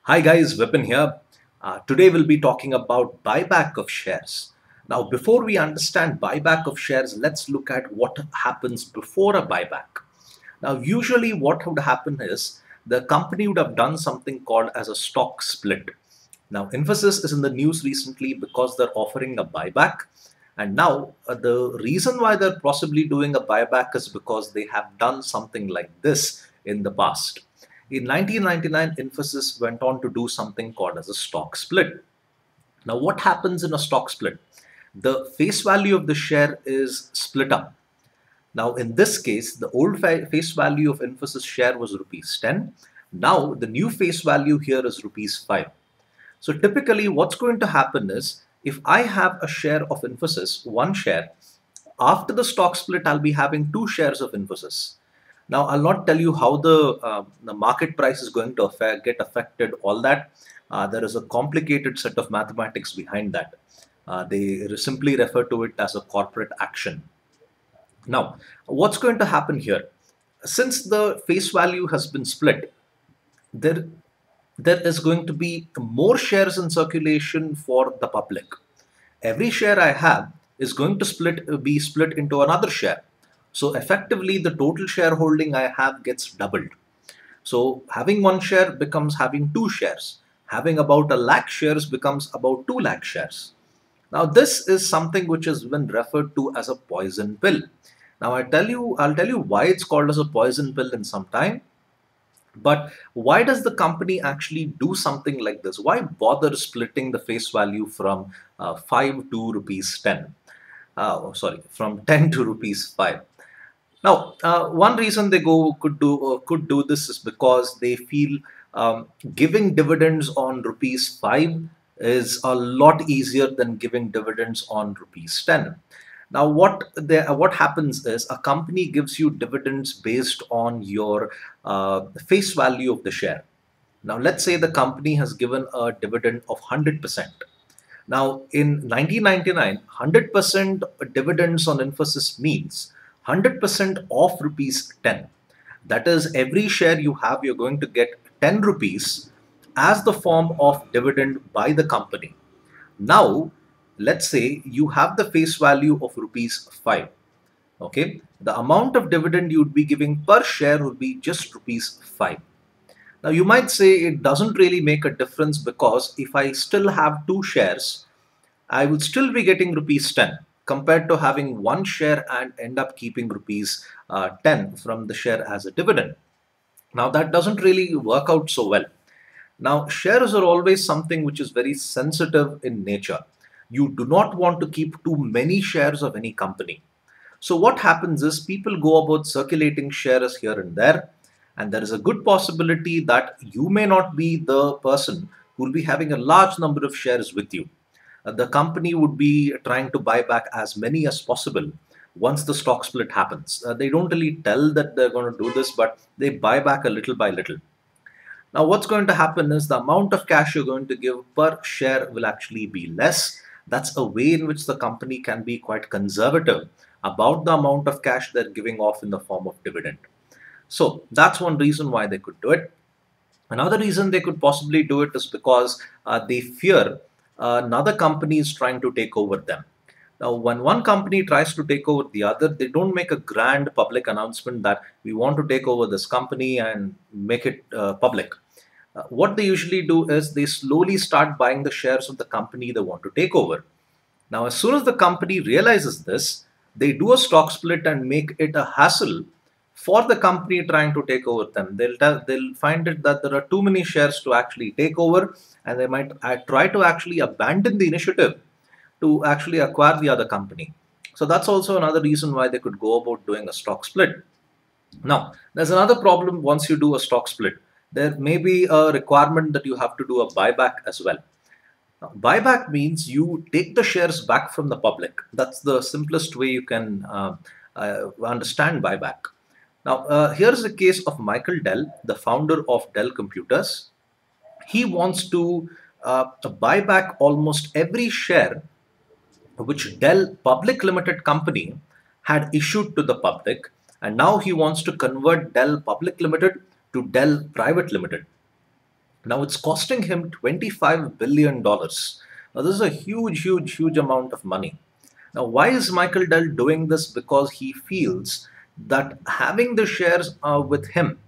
Hi guys, Vipin here. Today we'll be talking about buyback of shares. Now, before we understand buyback of shares, let's look at what happens before a buyback. Now, usually what would happen is the company would have done something called as a stock split. Now, Infosys is in the news recently because they're offering a buyback. And now the reason why they're possibly doing a buyback is because they have done something like this in the past. In 1999, Infosys went on to do something called as a stock split. Now, what happens in a stock split? The face value of the share is split up. Now, in this case, the old face value of Infosys share was rupees 10. Now, the new face value here is rupees 5. So typically what's going to happen is if I have a share of Infosys, one share, after the stock split, I'll be having two shares of Infosys. Now, I'll not tell you how the market price is going to get affected, all that. There is a complicated set of mathematics behind that. They simply refer to it as a corporate action. Now, what's going to happen here? Since the face value has been split, there there is going to be more shares in circulation for the public. Every share I have is going to be split into another share. So effectively, the total shareholding I have gets doubled. So having one share becomes having two shares. Having about a lakh shares becomes about 2 lakh shares. Now this is something which has been referred to as a poison pill. Now I'll tell you why it's called as a poison pill in some time. But why does the company actually do something like this? Why bother splitting the face value from 5 to rupees 10? Sorry, from 10 to rupees 5. Now, one reason they could do this is because they feel giving dividends on rupees 5 is a lot easier than giving dividends on rupees 10. Now, what happens is a company gives you dividends based on your face value of the share. Now, let's say the company has given a dividend of 100%. Now, in 1999, 100% dividends on Infosys means 100% of rupees 10. That is, every share you have, you're going to get 10 rupees as the form of dividend by the company. Now, let's say you have the face value of rupees 5. Okay, the amount of dividend you would be giving per share would be just rupees 5. Now, you might say it doesn't really make a difference because if I still have two shares, I would still be getting rupees 10 compared to having one share and end up keeping rupees 10 from the share as a dividend. Now, that doesn't really work out so well. Now, shares are always something which is very sensitive in nature. You do not want to keep too many shares of any company. So what happens is people go about circulating shares here and there, and there is a good possibility that you may not be the person who will be having a large number of shares with you. The company would be trying to buy back as many as possible once the stock split happens. They don't really tell that they're going to do this, but they buy back a little by little. Now, what's going to happen is the amount of cash you're going to give per share will actually be less. That's a way in which the company can be quite conservative about the amount of cash they're giving off in the form of dividend. So that's one reason why they could do it. Another reason they could possibly do it is because they fear another company is trying to take over them. Now, when one company tries to take over the other, they don't make a grand public announcement that we want to take over this company and make it public. What they usually do is they slowly start buying the shares of the company they want to take over. Now, as soon as the company realizes this, they do a stock split and make it a hassle for the company trying to take over them. They'll find it that there are too many shares to actually take over, and they might try to actually abandon the initiative to actually acquire the other company. So that's also another reason why they could go about doing a stock split. Now, there's another problem once you do a stock split. There may be a requirement that you have to do a buyback as well. Now, buyback means you take the shares back from the public. That's the simplest way you can understand buyback. Now, here's the case of Michael Dell, the founder of Dell Computers. He wants to buy back almost every share which Dell Public Limited Company had issued to the public, and now he wants to convert Dell Public Limited to Dell Private Limited. Now it's costing him $25 billion. Now, this is a huge, huge, huge amount of money. Now, why is Michael Dell doing this? Because he feels that having the shares with him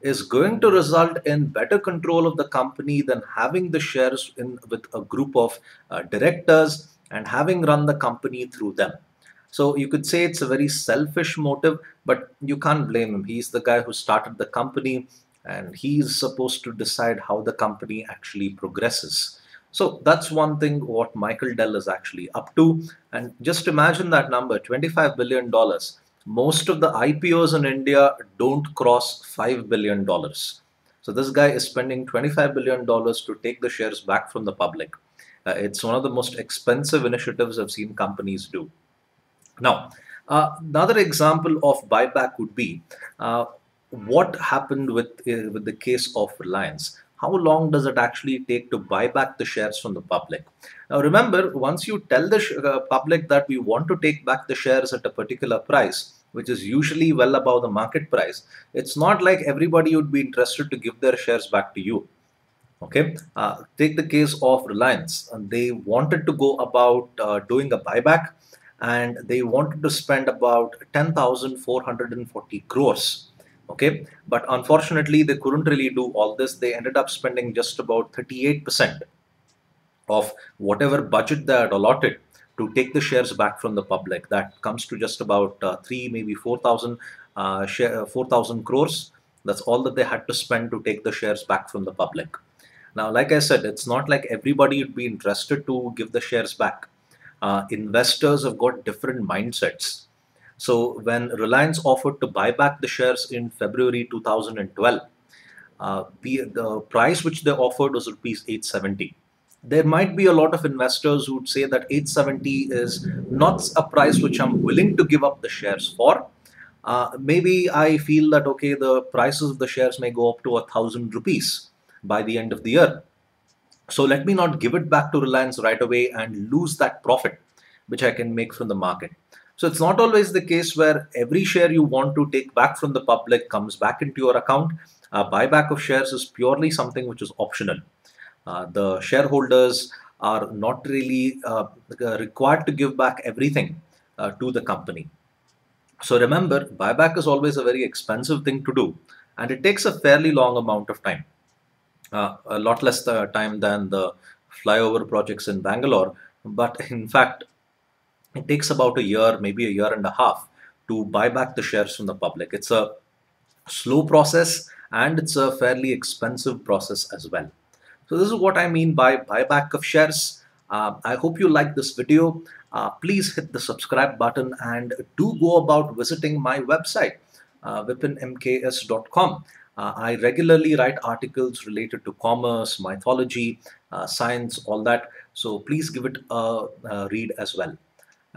is going to result in better control of the company than having the shares in with a group of directors and having run the company through them. So you could say it's a very selfish motive, but you can't blame him. He's the guy who started the company, and he's supposed to decide how the company actually progresses. So that's one thing what Michael Dell is actually up to. And just imagine that number, $25 billion. Most of the IPOs in India don't cross $5 billion. So this guy is spending $25 billion to take the shares back from the public. It's one of the most expensive initiatives I've seen companies do. Now, another example of buyback would be what happened with the case of Reliance. How long does it actually take to buy back the shares from the public? Now, remember, once you tell the public that we want to take back the shares at a particular price, which is usually well above the market price, it's not like everybody would be interested to give their shares back to you. Okay, take the case of Reliance. They wanted to go about doing a buyback, and they wanted to spend about 10,440 crores. Okay, but unfortunately, they couldn't really do all this. They ended up spending just about 38% of whatever budget they had allotted to take the shares back from the public. That comes to just about three, maybe 4,000 4,000 crores. That's all that they had to spend to take the shares back from the public. Now, like I said, it's not like everybody would be interested to give the shares back. Investors have got different mindsets. So when Reliance offered to buy back the shares in February 2012, the price which they offered was rupees 870. There might be a lot of investors who would say that 870 is not a price which I'm willing to give up the shares for. Maybe I feel that, okay, the prices of the shares may go up to 1,000 rupees by the end of the year. So let me not give it back to Reliance right away and lose that profit which I can make from the market. So it's not always the case where every share you want to take back from the public comes back into your account. Buyback of shares is purely something which is optional. The shareholders are not really required to give back everything to the company. So remember, buyback is always a very expensive thing to do, and it takes a fairly long amount of time, a lot less time than the flyover projects in Bangalore. But in fact, it takes about a year, maybe a year and a half, to buy back the shares from the public. It's a slow process, and it's a fairly expensive process as well. So this is what I mean by buyback of shares. I hope you like this video. Please hit the subscribe button and do go about visiting my website, vipinmks.com. I regularly write articles related to commerce, mythology, science, all that. So please give it a read as well.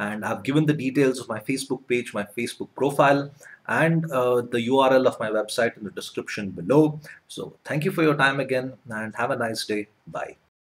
And I've given the details of my Facebook page, my Facebook profile, and the URL of my website in the description below. So thank you for your time again, and have a nice day. Bye.